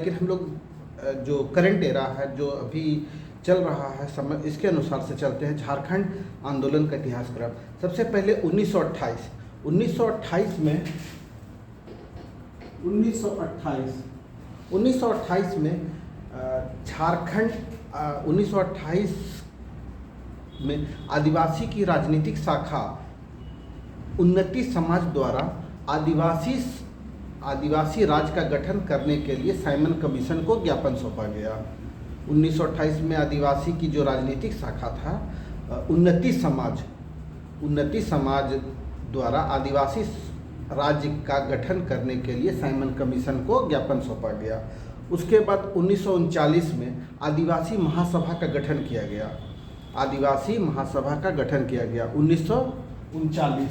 लेकिन हम लोग जो करंट एरा है, जो अभी चल रहा है समय, इसके अनुसार से चलते हैं। झारखंड आंदोलन का इतिहास क्रम। सबसे पहले 1928 में 1928 में झारखंड 1928 में आदिवासी की राजनीतिक शाखा उन्नति समाज द्वारा आदिवासी राज्य का गठन करने के लिए साइमन कमीशन को ज्ञापन सौंपा गया। 1928 में आदिवासी की जो राजनीतिक शाखा था उन्नति समाज द्वारा आदिवासी राज्य का गठन करने के लिए साइमन कमीशन को ज्ञापन सौंपा गया। उसके बाद 1939 में आदिवासी महासभा का गठन किया गया। आदिवासी महासभा का गठन किया गया 1939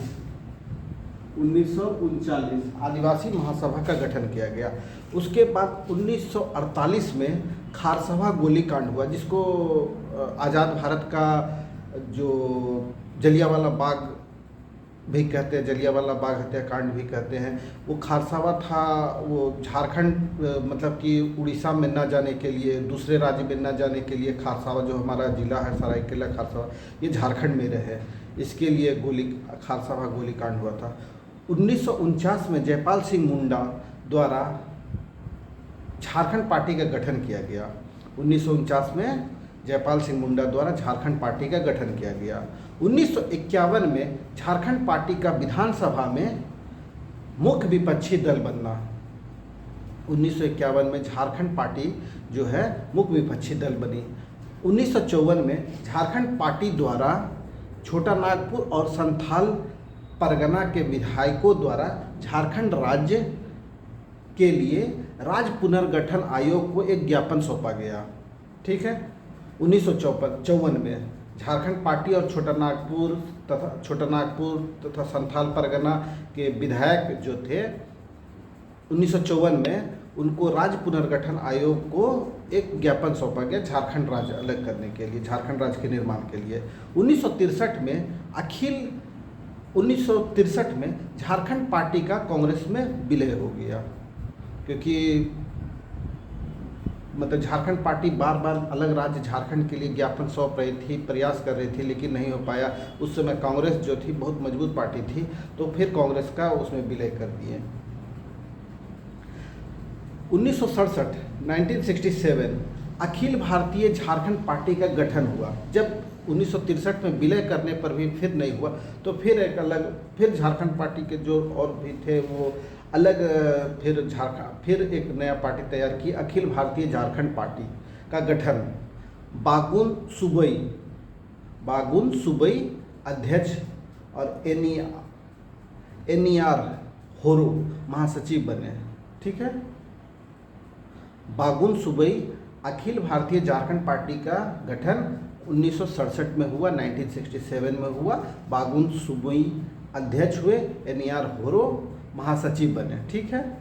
आदिवासी महासभा का गठन किया गया। उसके बाद 1948 में खारसभा गोलीकांड हुआ, जिसको आज़ाद भारत का जो जलियांवाला बाग भी कहते हैं, जलियांवाला बाग हत्याकांड भी कहते हैं। वो खारसभा था, वो झारखंड मतलब कि उड़ीसा में न जाने के लिए, दूसरे राज्य में न जाने के लिए खारसभा, जो हमारा जिला है सरायकेला खारसभा, ये झारखंड में रहे, इसके लिए खारसभा गोलीकांड हुआ था। 1949 में जयपाल सिंह मुंडा द्वारा झारखंड पार्टी का गठन किया गया। 1949 में जयपाल सिंह मुंडा द्वारा झारखंड पार्टी का गठन किया गया। 1951 में झारखंड पार्टी का विधानसभा में मुख्य विपक्षी दल बनना। 1951 में झारखंड पार्टी जो है मुख्य विपक्षी दल बनी। 1954 में झारखंड पार्टी द्वारा छोटा नागपुर और संथाल परगना के विधायकों द्वारा झारखंड राज्य के लिए राज्य पुनर्गठन आयोग को एक ज्ञापन सौंपा गया। ठीक है। 1954 में झारखंड पार्टी और छोटा नागपुर तथा संथाल परगना के विधायक जो थे, 1954 में उनको राज्य पुनर्गठन आयोग को एक ज्ञापन सौंपा गया झारखंड राज्य अलग करने के लिए, झारखंड राज्य के निर्माण के लिए। 1963 में झारखंड पार्टी का कांग्रेस में विलय हो गया, क्योंकि मतलब झारखंड पार्टी बार बार अलग राज्य झारखंड के लिए ज्ञापन सौंप रही थी, प्रयास कर रही थी, लेकिन नहीं हो पाया। उस समय कांग्रेस जो थी बहुत मजबूत पार्टी थी, तो फिर कांग्रेस का उसमें विलय कर दिए। 1967 अखिल भारतीय झारखंड पार्टी का गठन हुआ। जब 1963 में विलय करने पर भी फिर नहीं हुआ, तो फिर झारखंड पार्टी के जो और भी थे वो अलग, फिर एक नया पार्टी तैयार की, अखिल भारतीय झारखंड पार्टी का गठन। बागुन सुबई अध्यक्ष और NER होरो महासचिव बने। ठीक है। बागुन सुबई अखिल भारतीय झारखंड पार्टी का गठन 1967 में हुआ, 1967 में हुआ। बागुन सुबई अध्यक्ष हुए, NER होरो महासचिव बने। ठीक है।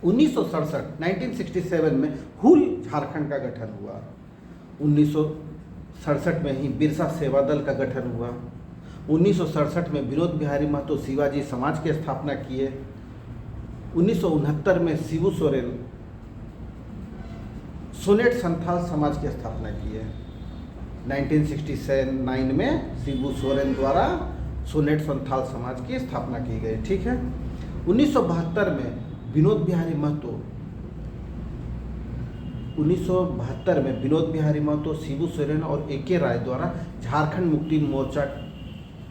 1967 में हुल झारखंड का गठन हुआ। 1967 में ही बिरसा सेवा दल का गठन हुआ। 1967 में विनोद बिहारी महतो शिवाजी समाज की स्थापना किए। 1969 में शिबू सोरेन सोनेट संथाल समाज की स्थापना की है। 1969 में शिबू सोरेन द्वारा सोनेट संथाल समाज की स्थापना की गई। ठीक है। 1972 में विनोद बिहारी महतो, शिबू सोरेन और AK राय द्वारा झारखंड मुक्ति मोर्चा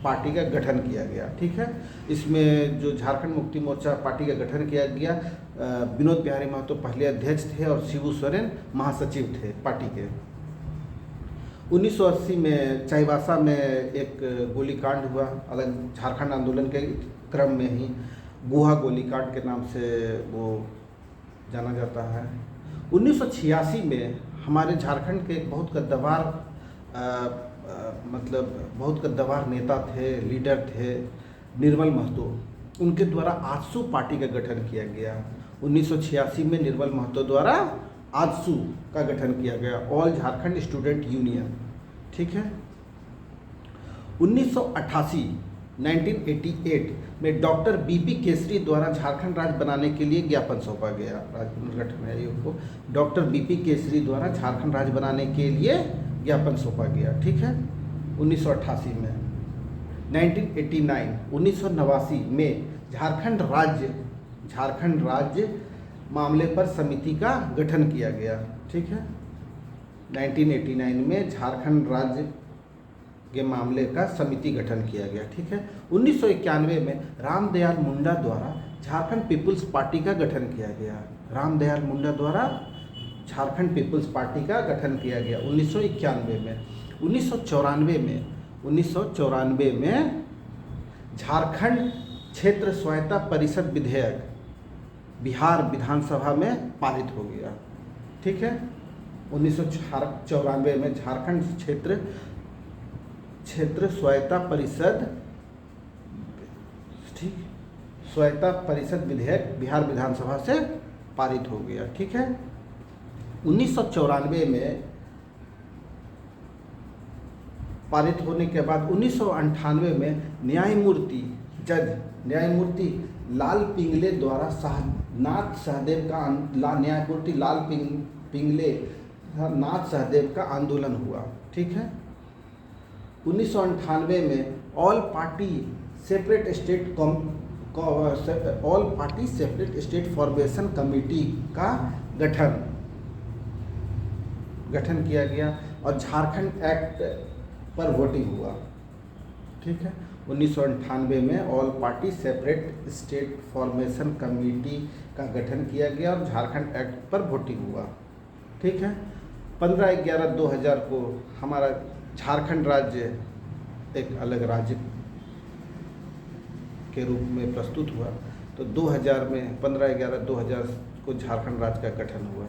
पार्टी का गठन किया गया। ठीक है। इसमें जो झारखंड मुक्ति मोर्चा पार्टी का गठन किया गया, विनोद बिहारी महतो पहले अध्यक्ष थे और शिबू सोरेन महासचिव थे पार्टी के। 1980 में चाईबासा में एक गोलीकांड हुआ, अलग झारखंड आंदोलन के क्रम में ही गुहा गोलीकांड के नाम से वो जाना जाता है। 1986 में हमारे झारखंड के एक बहुत कद्दावर नेता थे, लीडर थे, निर्मल महतो। उनके द्वारा आजसू पार्टी का गठन किया गया। 1986 में निर्मल महतो द्वारा आजसू का गठन किया गया, ऑल झारखंड स्टूडेंट यूनियन। ठीक है। 1988 1988 में डॉक्टर बीपी केसरी द्वारा झारखंड राज्य बनाने के लिए ज्ञापन सौंपा गया। राज्य पुनर्गठन आयोग को डॉक्टर बीपी केसरी द्वारा झारखंड राज्य बनाने के लिए ज्ञापन सौंपा गया। ठीक है, 1988 में। 1989 में झारखंड राज्य मामले पर समिति का गठन किया गया। ठीक है, 1989 में झारखंड राज्य के मामले का समिति गठन किया गया। ठीक है, 1991 में रामदयाल मुंडा द्वारा झारखंड पीपुल्स पार्टी का गठन किया गया। रामदयाल मुंडा द्वारा झारखंड पीपुल्स पार्टी का गठन किया गया 1991 में। 1994 में झारखंड क्षेत्र स्वायत्ता परिषद विधेयक बिहार विधानसभा में पारित हो गया। ठीक है, 1994 में झारखंड क्षेत्र स्वायत्ता परिषद, ठीक, स्वायत्ता परिषद विधेयक बिहार विधानसभा से पारित हो गया। ठीक है, 1994 में पारित होने के बाद 1998 में न्यायमूर्ति लाल पिंगले द्वारा न्यायमूर्ति लाल पिंगले नाथ सहदेव का आंदोलन हुआ। ठीक है, 1998 में all party separate state formation committee का गठन किया गया और झारखंड एक्ट पर वोटिंग हुआ। ठीक है, 1998 में all party separate state formation committee का गठन किया गया और झारखंड एक्ट पर वोटिंग हुआ। ठीक है, 15/11/2000 को हमारा झारखंड राज्य एक अलग राज्य के रूप में प्रस्तुत हुआ। तो 2000 में 15/11/2000 को झारखंड राज्य का गठन हुआ।